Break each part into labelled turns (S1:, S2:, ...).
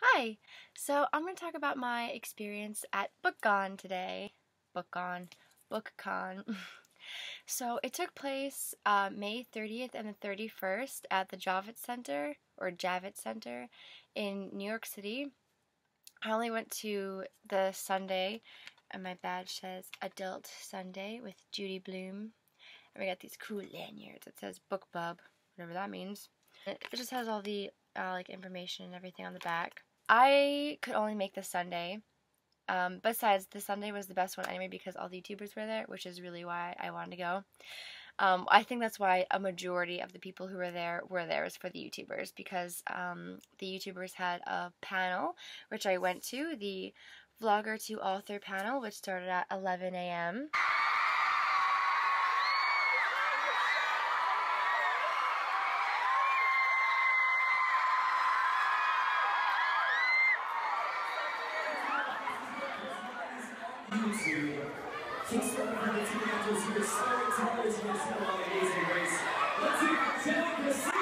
S1: Hi! So I'm going to talk about my experience at BookCon today. BookCon. So it took place May 30th and the 31st at the Javits Center in New York City. I only went to the Sunday, and my badge says Adult Sunday with Judy Bloom. And we got these cool lanyards that says BookBub, whatever that means. It just has all the information and everything on the back. I could only make the Sunday. Besides, the Sunday was the best one anyway because all the YouTubers were there, which is really why I wanted to go. I think that's why a majority of the people who were there was for the YouTubers, because the YouTubers had a panel, which I went to, the Vlogger to Author panel, which started at 11 a.m.
S2: YouTuber. Kickstarter for the teenagers who are storytellers and tell all amazing race. Let's hear it for Jessica.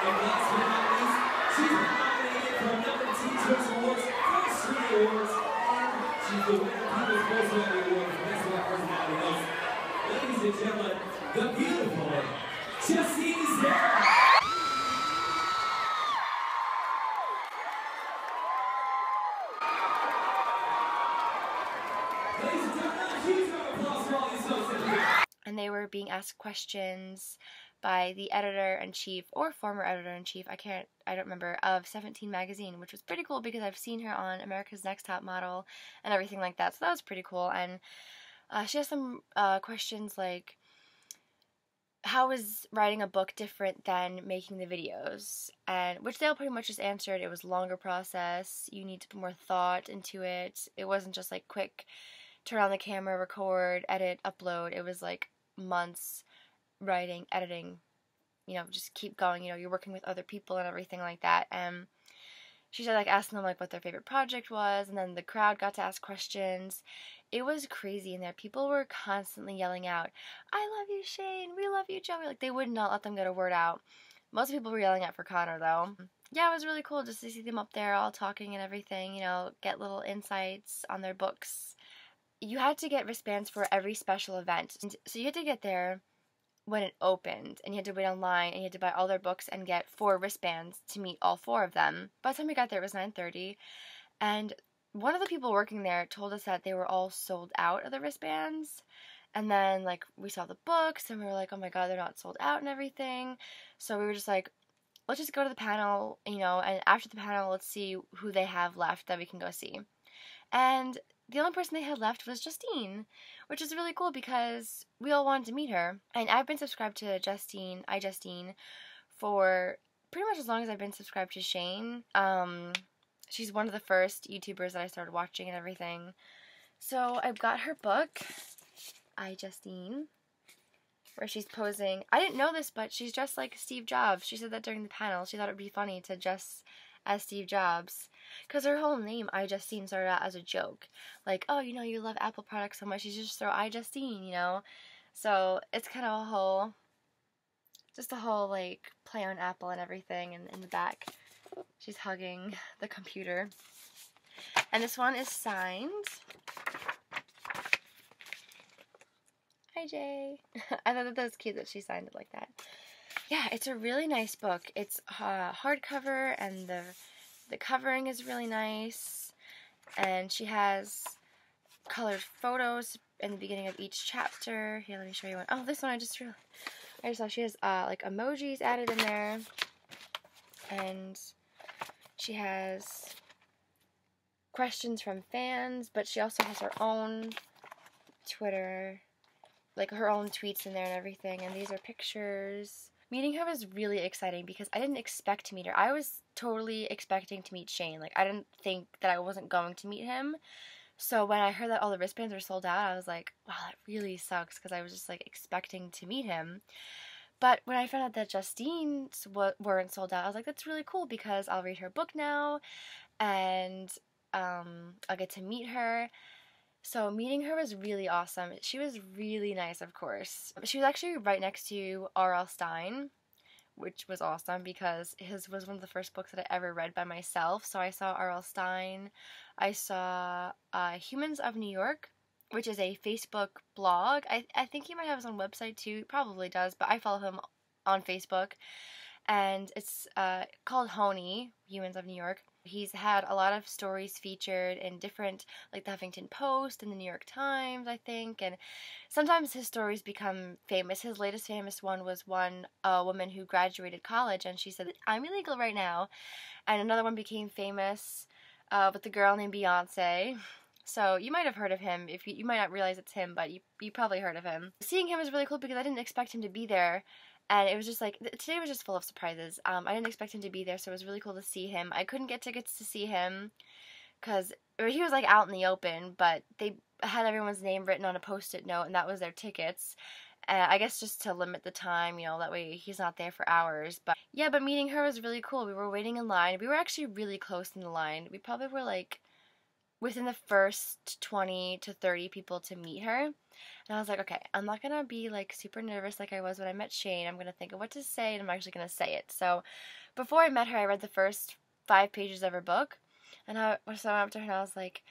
S2: And last but not least, she's been nominated for a number of Teen Choice Awards, 4 Street Awards, and she's the winner of People's Personality Award for Best Black Personality Host. Ladies and gentlemen, the beautiful Justine is here. Ladies and gentlemen, a huge round of applause for all these folks in here.
S1: And they were being asked questions by the editor-in-chief, or former editor-in-chief, I don't remember, of 17 magazine, which was pretty cool because I've seen her on America's Next Top Model and everything like that, so that was pretty cool. And she has some questions like, how is writing a book different than making the videos? And which they all pretty much just answered. It was a longer process, you need to put more thought into it. It wasn't just like quick, turn on the camera, record, edit, upload. It was like months writing, editing, just keep going. You're working with other people and everything like that. And she said, asking them what their favorite project was, and then the crowd got to ask questions. It was crazy in there. People were constantly yelling out, "I love you, Shane. We love you, Joey." They would not let them get a word out. Most people were yelling out for Connor, though. Yeah, it was really cool just to see them up there all talking and everything, get little insights on their books. You had to get wristbands for every special event. So you had to get there when it opened, and you had to wait online, and you had to buy all their books and get 4 wristbands to meet all 4 of them. By the time we got there, it was 9:30, and one of the people working there told us that they were all sold out of the wristbands. And then, we saw the books, and we were like, oh my god, they're not sold out and everything. So we were just like, let's just go to the panel, and after the panel, let's see who they have left that we can go see. And the only person they had left was Justine, which is really cool because we all wanted to meet her. And I've been subscribed to iJustine, for pretty much as long as I've been subscribed to Shane. She's one of the first YouTubers that I started watching and everything. So I've got her book, iJustine, where she's posing. I didn't know this, but she's dressed like Steve Jobs. She said that during the panel. She thought it would be funny to dress as Steve Jobs, because her whole name, iJustine, started out as a joke. Oh, you love Apple products so much, you just throw iJustine, So it's kind of a whole play on Apple and everything. And in the back, she's hugging the computer. And this one is signed. Hi, Jay. I thought that was cute that she signed it like that. Yeah, it's a really nice book. It's hardcover, and the covering is really nice. And she has colored photos in the beginning of each chapter. Here, let me show you one. Oh, this one I just saw she has emojis added in there. And she has questions from fans, but she also has her own Twitter, her own tweets in there and everything. And these are pictures Meeting her was really exciting because I didn't expect to meet her. I was totally expecting to meet Shane. Like, I didn't think that I wasn't going to meet him. So when I heard that all the wristbands were sold out, I was like, wow, that really sucks, because I was just, like, expecting to meet him. But when I found out that Justine's weren't sold out, I was like, that's really cool, because I'll read her book now, and I'll get to meet her. So meeting her was really awesome. She was really nice, of course. She was actually right next to R.L.Stein, which was awesome because his was one of the first books that I ever read by myself. So I saw R.L.Stein. I saw Humans of New York, which is a Facebook blog. I think he might have his own website too. He probably does, but I follow him on Facebook. And it's called HONY, Humans of New York. He's had a lot of stories featured in different, like the Huffington Post and the New York Times, I think, and sometimes his stories become famous. His latest famous one was a woman who graduated college, and she said, I'm illegal right now, and another one became famous with a girl named Beyonce. So you might have heard of him. If you might not realize it's him, but you probably heard of him. Seeing him was really cool because I didn't expect him to be there. And it was just like, today was just full of surprises. I didn't expect him to be there, so it was really cool to see him. I couldn't get tickets to see him because he was like out in the open, but they had everyone's name written on a post-it note, and that was their tickets. I guess just to limit the time, that way he's not there for hours. But yeah, but meeting her was really cool. We were waiting in line. We were actually really close in the line. We probably were like within the first 20 to 30 people to meet her. And I was like, okay, I'm not going to be like super nervous like I was when I met Shane. I'm going to think of what to say, and I'm actually going to say it. So before I met her, I read the first 5 pages of her book. And so I went up to her and I was like,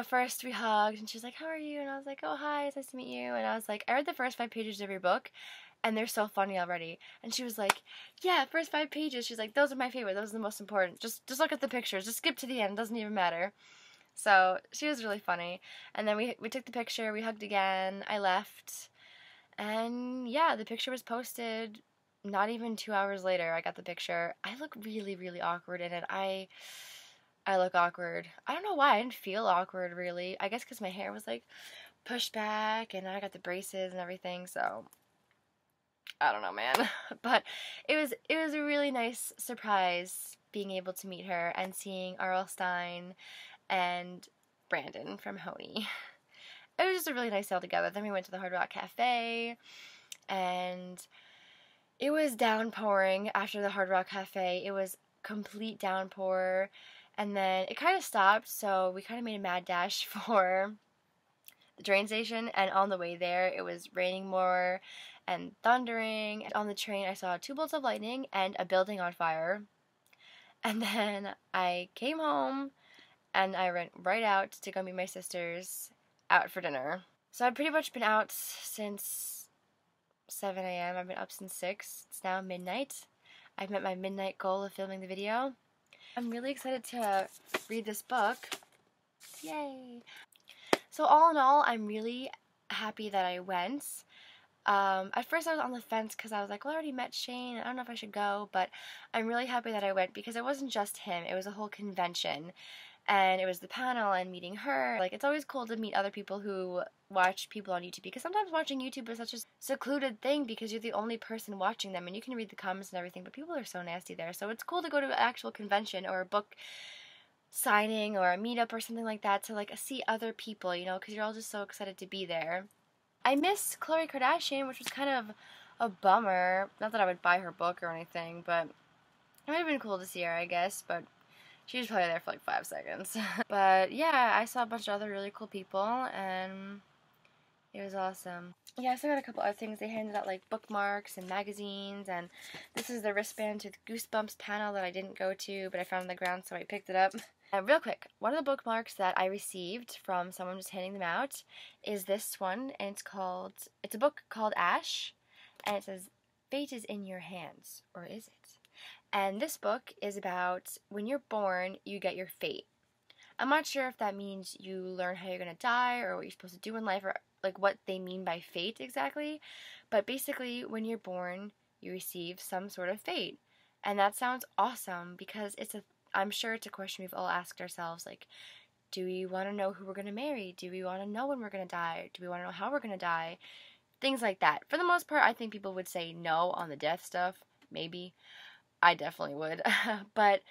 S1: first we hugged, and she was like, how are you? And I was like, oh, hi, it's nice to meet you. And I was like, I read the first 5 pages of your book, and they're so funny already. And she was like, yeah, first 5 pages. She's like, those are my favorite. Those are the most important. Just look at the pictures. Just skip to the end. It doesn't even matter. So she was really funny. And then we took the picture, we hugged again, I left, and yeah, the picture was posted. Not even 2 hours later, I got the picture. I look really, really awkward in it. I look awkward. I don't know why. I didn't feel awkward, really. I guess because my hair was like pushed back, and I got the braces and everything, so I don't know, man. But it was a really nice surprise being able to meet her and seeing R.L. Stein and Brandon from HONY. It was just a really nice day together. Then we went to the Hard Rock Cafe, and it was downpouring after the Hard Rock Cafe. It was complete downpour, and then it kind of stopped, so we kind of made a mad dash for the train station, and on the way there, it was raining more and thundering. And on the train, I saw 2 bolts of lightning and a building on fire. And then I came home, and I went right out to go meet my sisters out for dinner. So I've pretty much been out since 7 a.m. I've been up since 6. It's now midnight. I've met my midnight goal of filming the video. I'm really excited to read this book. Yay! So all in all, I'm really happy that I went. At first I was on the fence because I was like, well, I already met Shane. I don't know if I should go, but I'm really happy that I went because it wasn't just him. It was a whole convention. And it was the panel and meeting her. Like, it's always cool to meet other people who watch people on YouTube, because sometimes watching YouTube is such a secluded thing because you're the only person watching them, and you can read the comments and everything, but people are so nasty there. So it's cool to go to an actual convention or a book signing or a meetup or something like that to, like, see other people, because you're all just so excited to be there. I miss Khloe Kardashian, which was kind of a bummer. Not that I would buy her book or anything, but it would have been cool to see her, I guess, but she was probably there for like 5 seconds. But yeah, I saw a bunch of other really cool people, and it was awesome. Yeah, I still got a couple other things. They handed out like bookmarks and magazines, and this is the wristband to the Goosebumps panel that I didn't go to, but I found on the ground, so I picked it up. Real quick, one of the bookmarks that I received from someone just handing them out is this one, and it's a book called Ash, and it says, "Fate is in your hands, or is it?" And this book is about when you're born, you get your fate. I'm not sure if that means you learn how you're going to die or what you're supposed to do in life, or like what they mean by fate exactly. But basically, when you're born, you receive some sort of fate. And that sounds awesome because I'm sure it's a question we've all asked ourselves, like, do we want to know who we're going to marry? Do we want to know when we're going to die? Do we want to know how we're going to die? things like that. For the most part, I think people would say no on the death stuff. Maybe. I definitely would. But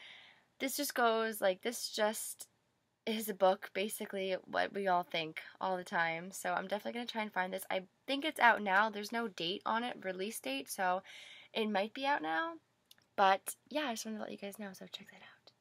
S1: this just goes, like, this just is a book, basically what we all think all the time. So I'm definitely going to try and find this. I think it's out now. There's no date on it, release date, so it might be out now. But yeah, I just wanted to let you guys know, so check that out.